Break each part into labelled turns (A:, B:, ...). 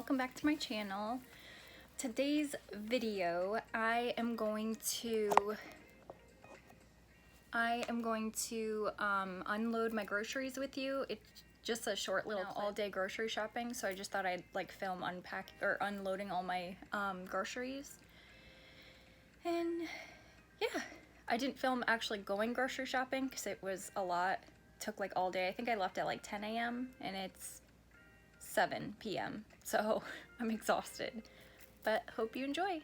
A: welcome back to my channel. Today's video, I am going to unload my groceries with you. It's just a short little all-day grocery shopping, so I just thought I'd like film unloading all my groceries. And yeah, I didn't film actually going grocery shopping because it was a lot. Took like all day. I think I left at like 10 a.m. and it's 7 p.m. so I'm exhausted, but hope you enjoy.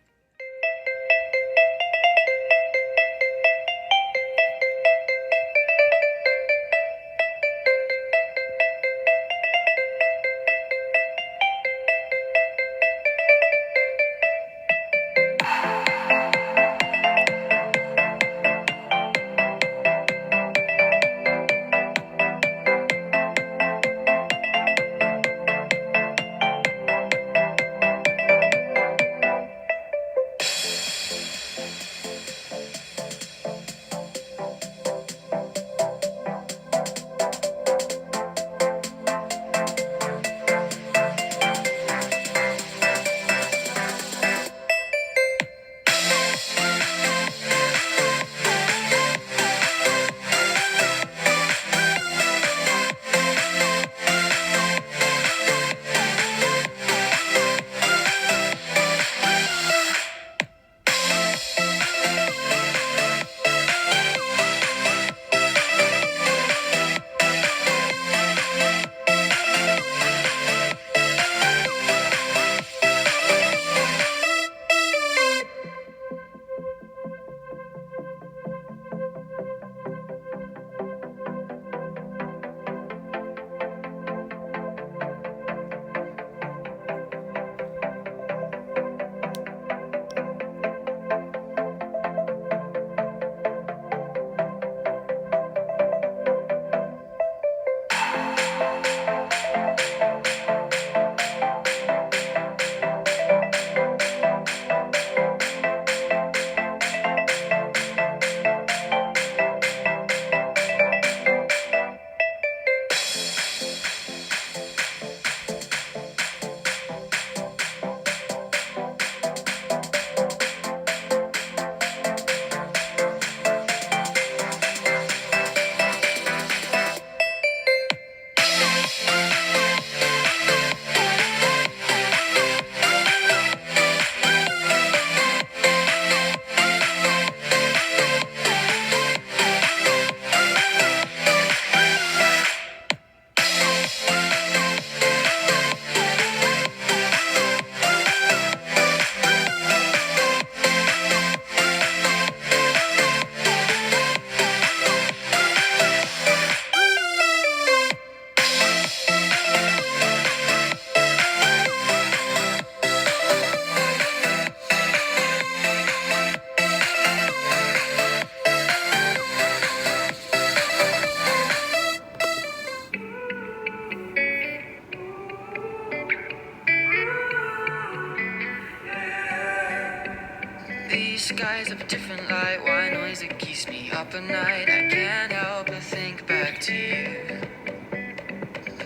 B: These skies have a different light, why noise it keeps me up at night. I can't help but think back to you.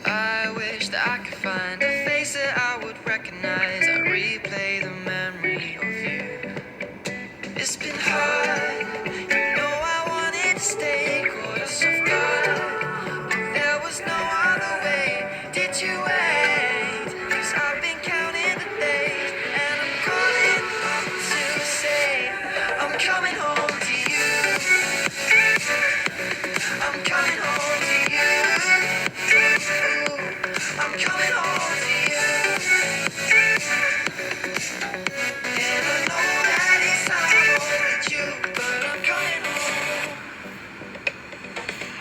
B: I wish that I could find a face that I would recognize. I replay the memory of you. It's been hard, you know I wanted to stay, caught us off guard, but there was no other way. Did you wait? 'Cause I've been counting the days, and I'm calling up to say I'm coming home to you. I'm coming home to you. I'm coming home to you. And I know that it's not with you, but I'm coming home.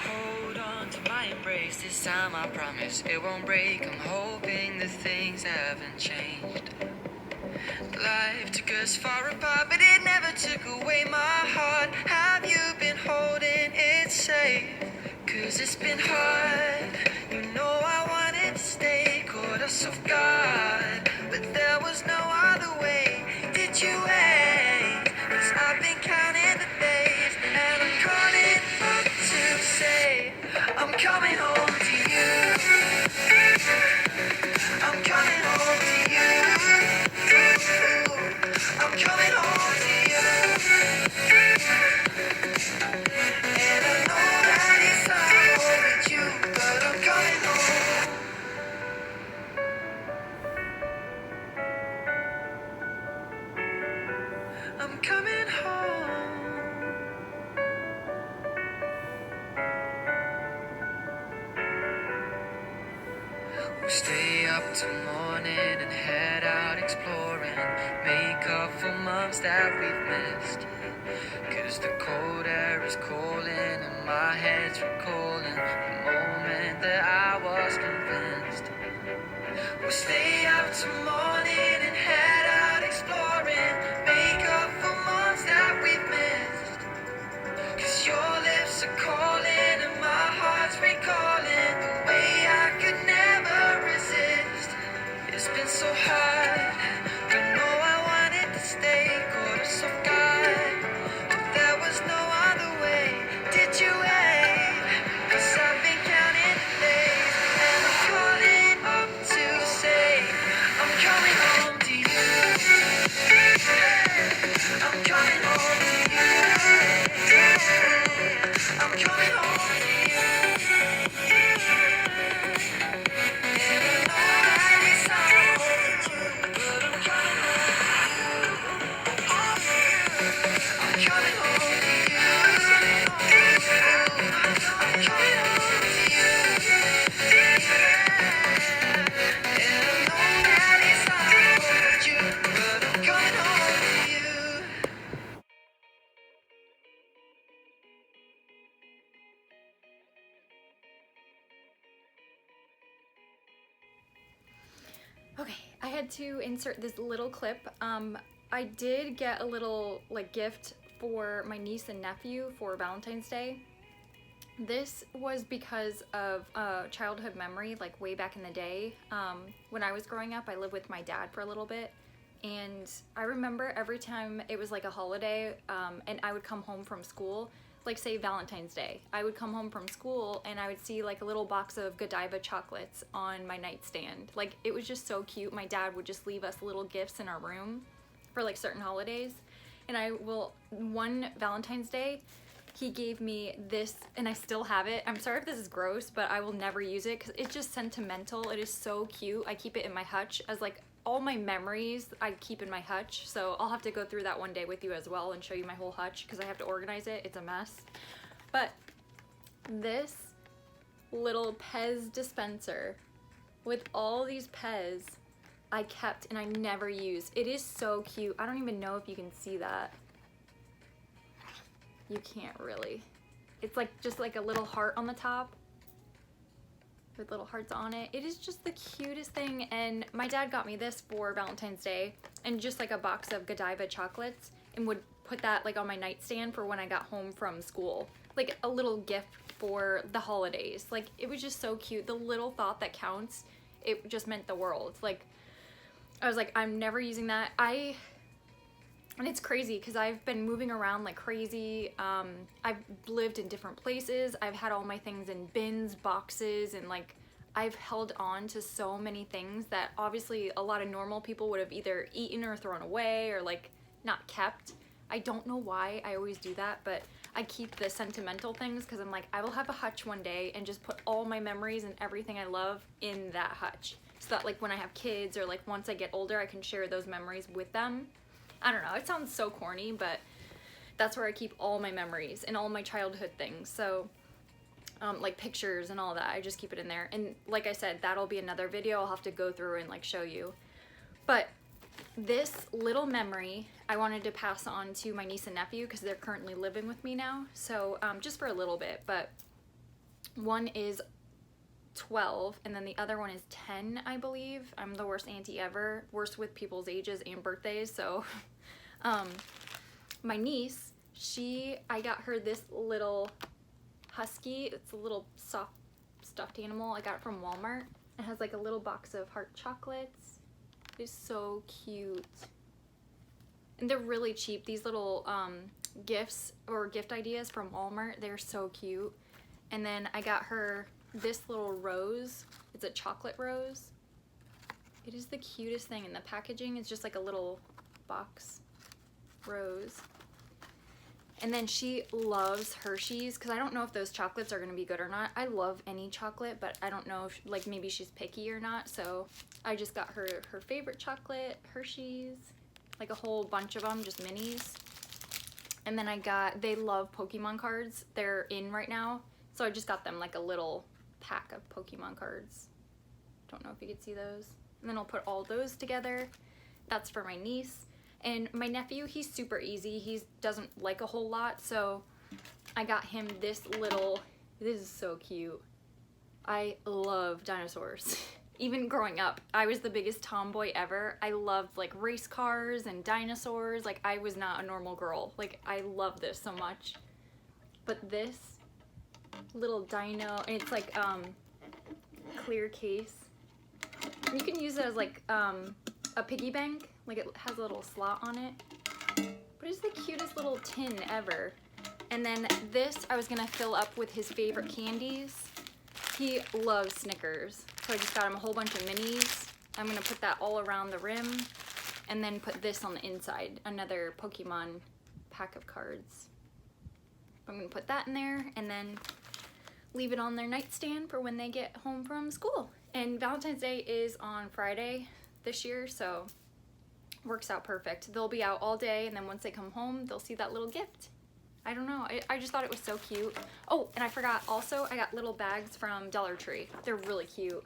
B: Hold on to my embrace, this time I promise it won't break. I'm hoping that things haven't changed. Life took us far apart, but it never took away my heart. Have you been holding it safe? 'Cause it's been hard, you know I wanted to stay, caught us off guard, but there was no other way. Did you wait? 'Cause I've been counting the days, and I'm calling up to say I'm coming home to you. I'm coming home to you. up till morning and head out exploring. Make up for months that we've missed. Cause the cold air is calling and my head's recalling the moment that I was convinced. We'll stay up till morning and head out exploring. Make up for months that we've missed. Cause your lips are calling and my heart's recalling the way I could never resist. It's been so hard, I know I wanted to stay, caught us off guard, but there was no other way. Did you wait? Cause I've been counting the days, and I'm calling up to say I'm coming home to you. I'm coming home to you. I'm coming home to you. And I know that it sounds old, but I'm coming home to you. I'm coming home to you. I'm coming home to you. And I know that it sounds old, but I'm coming home to you.
A: Okay, I had to insert this little clip. I did get a little like gift for my niece and nephew for Valentine's Day. This was because of a childhood memory, like way back in the day. When I was growing up, I lived with my dad for a little bit, and I remember every time it was like a holiday, and I would come home from school, like say Valentine's Day, I would come home from school and I would see like a little box of Godiva chocolates on my nightstand. Like it was just so cute. My dad would just leave us little gifts in our room for like certain holidays. And one Valentine's Day, he gave me this, and I still have it. I'm sorry if this is gross, but I will never use it because it's just sentimental. It is so cute. I keep it in my hutch as like all my memories I keep in my hutch. So I'll have to go through that one day with you as well and show you my whole hutch because I have to organize it. It's a mess. But this little Pez dispenser with all these Pez I kept and I never used. It is so cute. I don't even know if you can see that. You can't really. It's like just like a little heart on the top with little hearts on it. It is just the cutest thing, and my dad got me this for Valentine's Day, and just like a box of Godiva chocolates, and would put that like on my nightstand for when I got home from school. Like a little gift for the holidays. Like it was just so cute. The little thought that counts, it just meant the world. Like I was like, I'm never using that. And it's crazy because I've been moving around like crazy. I've lived in different places. I've had all my things in bins, boxes, and like I've held on to so many things that obviously a lot of normal people would have either eaten or thrown away or like not kept. I don't know why I always do that, but I keep the sentimental things because I'm like, I will have a hutch one day and just put all my memories and everything I love in that hutch. So that like when I have kids or like once I get older, I can share those memories with them. I don't know, it sounds so corny, but that's where I keep all my memories and all my childhood things. So like pictures and all that, I just keep it in there. And like I said, that'll be another video I'll have to go through and like show you. But this little memory I wanted to pass on to my niece and nephew because they're currently living with me now. So just for a little bit, but one is 12 and then the other one is 10, I believe. I'm the worst auntie ever, worst with people's ages and birthdays. So my niece, I got her this little husky. It's a little soft stuffed animal. I got it from Walmart. It has like a little box of heart chocolates. It's so cute. And they're really cheap. These little gifts or gift ideas from Walmart, they're so cute. And then I got her this little rose. It's a chocolate rose. It is the cutest thing, and the packaging is just like a little box rose. And then she loves Hershey's because I don't know if those chocolates are going to be good or not. I love any chocolate, but I don't know if like maybe she's picky or not. So I just got her favorite chocolate, Hershey's, like a whole bunch of them, just minis. And then they love Pokemon cards. They're in right now. So I just got them like a little pack of Pokemon cards. Don't know if you could see those. And then I'll put all those together. That's for my niece. And my nephew, he's super easy. He doesn't like a whole lot, so I got him this little, this is so cute. I love dinosaurs. Even growing up, I was the biggest tomboy ever. I loved like race cars and dinosaurs. Like I was not a normal girl. Like I love this so much. But this little dino, and it's like clear case. And you can use it as like a piggy bank. Like it has a little slot on it. But it's the cutest little tin ever. And then this I was gonna fill up with his favorite candies. He loves Snickers. So I just got him a whole bunch of minis. I'm gonna put that all around the rim and then put this on the inside, another Pokemon pack of cards. I'm gonna put that in there and then leave it on their nightstand for when they get home from school. And Valentine's Day is on Friday this year, so works out perfect. They'll be out all day, and then once they come home, they'll see that little gift. I don't know, I just thought it was so cute. Oh, and I forgot, also, I got little bags from Dollar Tree. They're really cute.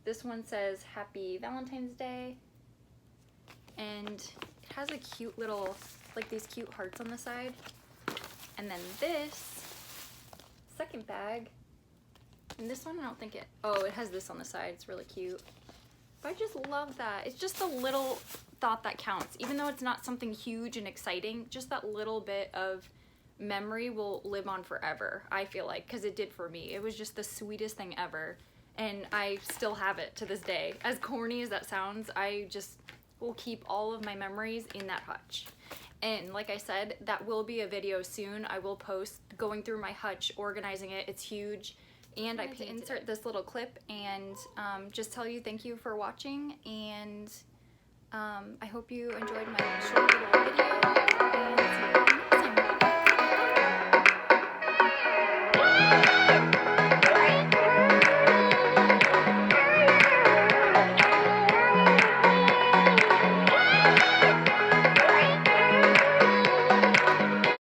A: This one says Happy Valentine's Day, and it has a cute little, like these cute hearts on the side. And then this second bag, and this one I don't think it, oh, it has this on the side. It's really cute. But I just love that. It's just a little thought that counts. Even though it's not something huge and exciting, just that little bit of memory will live on forever, I feel like, because it did for me. It was just the sweetest thing ever, and I still have it to this day. As corny as that sounds, I just will keep all of my memories in that hutch. And like I said, that will be a video soon. I will post going through my hutch, organizing it. It's huge. And I painted insert this little clip and just tell you thank you for watching, and I hope you enjoyed my short little video.